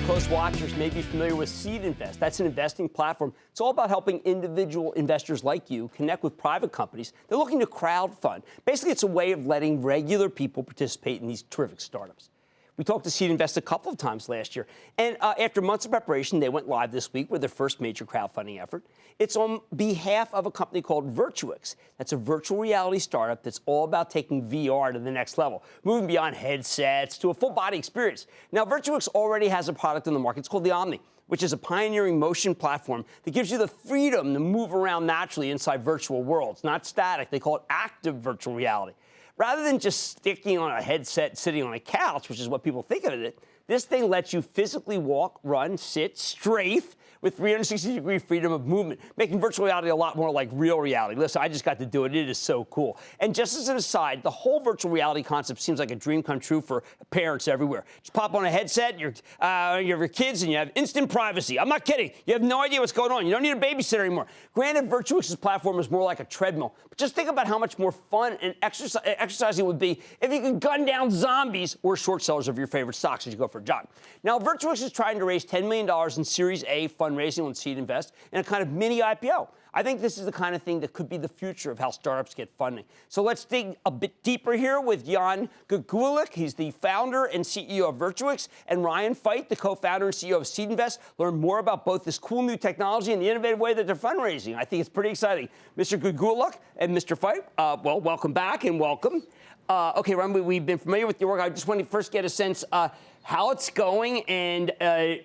close watchers may be familiar with SeedInvest. That's an investing platform. It's all about helping individual investors like you connect with private companies. They're looking to crowdfund. Basically, it's a way of letting regular people participate in these terrific startups. We talked to SeedInvest a couple of times last year. And after months of preparation, they went live this week with their first major crowdfunding effort. It's on behalf of a company called Virtuix. That's a virtual reality startup that's all about taking VR to the next level, moving beyond headsets to a full-body experience. Now, Virtuix already has a product on the market. It's called the Omni, which is a pioneering motion platform that gives you the freedom to move around naturally inside virtual worlds, not static. They call it active virtual reality. Rather than just sticking on a headset, sitting on a couch, which is what people think of it, this thing lets you physically walk, run, sit, strafe with 360-degree freedom of movement, making virtual reality a lot more like real reality. Listen, I just got to do it. It is so cool. And just as an aside, the whole virtual reality concept seems like a dream come true for parents everywhere. Just pop on a headset, you have your kids, and you have instant privacy. I'm not kidding. You have no idea what's going on. You don't need a babysitter anymore. Granted, Virtuix's platform is more like a treadmill, but just think about how much more fun and exercising it would be if you could gun down zombies or short sellers of your favorite stocks as you go for a jog. Now, Virtuix is trying to raise $10 million in Series A fundraising on SeedInvest in a kind of mini IPO. I think this is the kind of thing that could be the future of how startups get funding. So let's dig a bit deeper here with Jan Gugulik. He's the founder and CEO of Virtuix, and Ryan Feit, the co-founder and CEO of SeedInvest. Learn more about both this cool new technology and the innovative way that they're fundraising. I think it's pretty exciting. Mr. Gugulik and Mr. Feit, well, welcome back and welcome. Okay, Ryan, we've been familiar with your work. I just want to first get a sense how it's going, and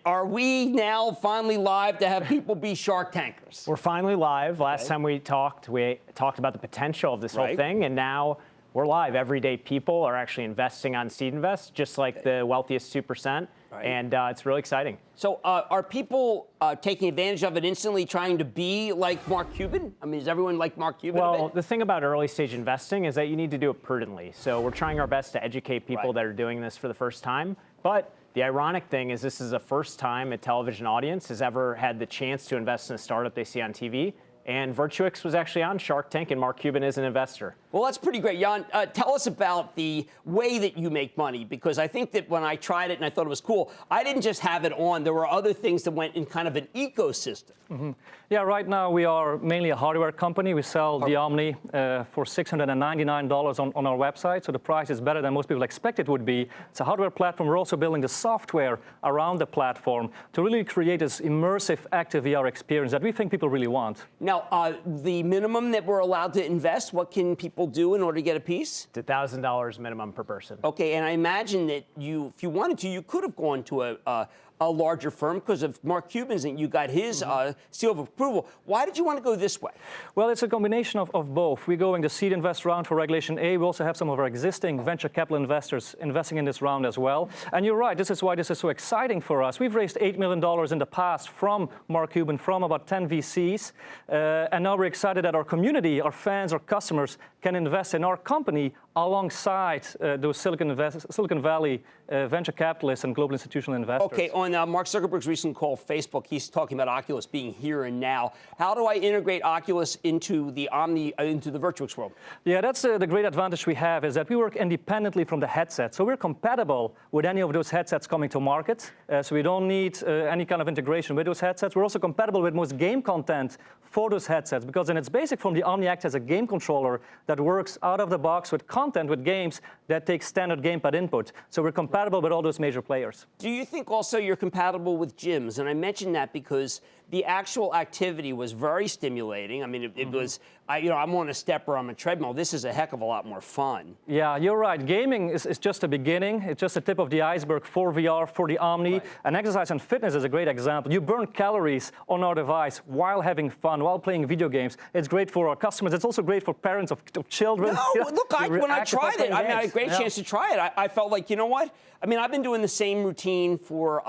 are we now finally live to have people be Shark Tankers? We're finally live. Last time we talked about the potential of this whole thing, and now we're live. Everyday people are actually investing on SeedInvest, just like the wealthiest 2%, and it's really exciting. So are people taking advantage of it instantly, trying to be like Mark Cuban? I mean, is everyone like Mark Cuban? Well, the thing about early stage investing is that you need to do it prudently. So we're trying our best to educate people that are doing this for the first time. But the ironic thing is this is the first time a television audience has ever had the chance to invest in a startup they see on TV. And Virtuix was actually on Shark Tank, and Mark Cuban is an investor. Well, that's pretty great. Jan, tell us about the way that you make money, because I think that when I tried it and I thought it was cool, I didn't just have it on. There were other things that went in kind of an ecosystem. Mm-hmm. Yeah, right now we are mainly a hardware company. We sell the Omni for $699 on our website, so the price is better than most people expect it would be. It's a hardware platform. We're also building the software around the platform to really create this immersive, active VR experience that we think people really want. Now, the minimum that we're allowed to invest, what can people do in order to get a piece? It's $1,000 minimum per person. Okay, and I imagine that if you wanted to, you could have gone to a larger firm because of Mark Cuban's and you got his seal of approval. Why did you want to go this way? Well, it's a combination of both. We're going the SeedInvest round for Regulation A. We also have some of our existing venture capital investors investing in this round as well. And you're right, this is why this is so exciting for us. We've raised $8 million in the past from Mark Cuban, from about 10 VCs. And now we're excited that our community, our fans, our customers can invest in our company alongside those Silicon Valley venture capitalists and global institutional investors. Okay, on Mark Zuckerberg's recent call, Facebook, he's talking about Oculus being here and now. How do I integrate Oculus into the Omni, into the Virtuix world? Yeah, that's the great advantage we have, is that we work independently from the headset. So we're compatible with any of those headsets coming to market. So we don't need any kind of integration with those headsets. We're also compatible with most game content for those headsets, because in its basic form, the Omni acts as a game controller that works out of the box with content, with games that take standard gamepad input. So we're compatible with all those major players. Do you think also you're compatible with gyms? And I mention that because the actual activity was very stimulating. I mean, it was, I'm on a step or I'm a treadmill. This is a heck of a lot more fun. Yeah, you're right. Gaming is just the beginning. It's just the tip of the iceberg for VR, for the Omni. And exercise and fitness is a great example. You burn calories on our device while having fun, while playing video games. It's great for our customers. It's also great for parents of children. No, look, when I tried it, I had a great chance to try it. I felt like, you know what? I mean, I've been doing the same routine for,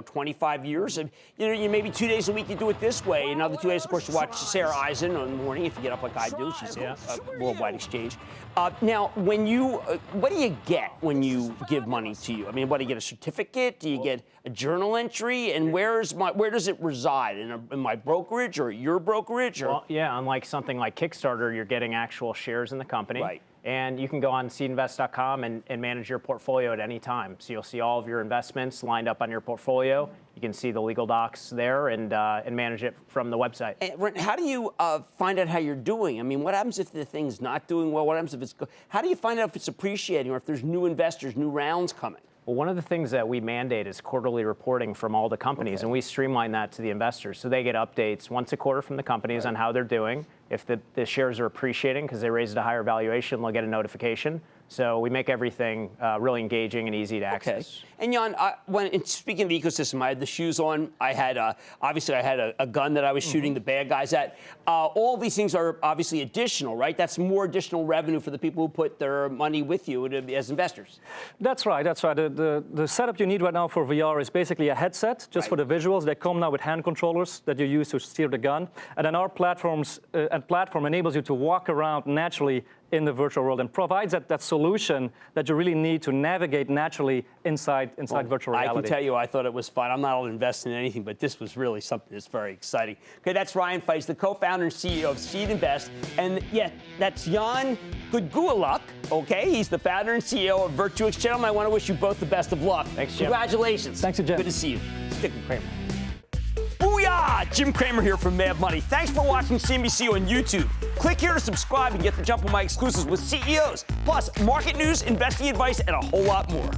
25 years. And, you maybe 2 days a week you do it this way. Another 2 days, of course, you watch Sarah Eisen in the morning if you get up like I do. She's a worldwide exchange. Now, when what do you get when you give money to you? I mean, what do you get, a certificate? Do you get a journal entry? And where does it reside? In my brokerage or your brokerage? Or? Well, yeah, unlike something like Kickstarter, you're getting actual shares in the company. Right. And you can go on SeedInvest.com and manage your portfolio at any time. So you'll see all of your investments lined up on your portfolio. You can see the legal docs there and manage it from the website. And how do you find out how you're doing? I mean, what happens if the thing's not doing well? What happens if it's how do you find out if it's appreciating or if there's new investors, new rounds coming? Well, one of the things that we mandate is quarterly reporting from all the companies, and we streamline that to the investors. So they get updates once a quarter from the companies on how they're doing. If the shares are appreciating because they raised a higher valuation, they'll get a notification. So we make everything really engaging and easy to access. And Jan, speaking of the ecosystem, I had the shoes on. I had obviously I had a gun that I was shooting the bad guys at. All these things are obviously additional, right? That's more additional revenue for the people who put their money with you as investors. That's right. That's right. The setup you need right now for VR is basically a headset just for the visuals. They come now with hand controllers that you use to steer the gun, and then our platform enables you to walk around naturally in the virtual world and provides that solution that you really need to navigate naturally inside virtual reality. I can tell you, I thought it was fun. I'm not able to invest in anything, but this was really something that's very exciting. Okay, that's Ryan Feist, the co-founder and CEO of SeedInvest. And yeah, that's Jan Goodgualuk, okay? He's the founder and CEO of Virtuix. Gentlemen, I want to wish you both the best of luck. Thanks, Jim. Congratulations. Thanks, Jim. Good to see you. Stick with Cramer. Booyah! Jim Cramer here from Mad Money. Thanks for watching CNBC on YouTube. Click here to subscribe and get the jump on my exclusives with CEOs, plus market news, investing advice, and a whole lot more.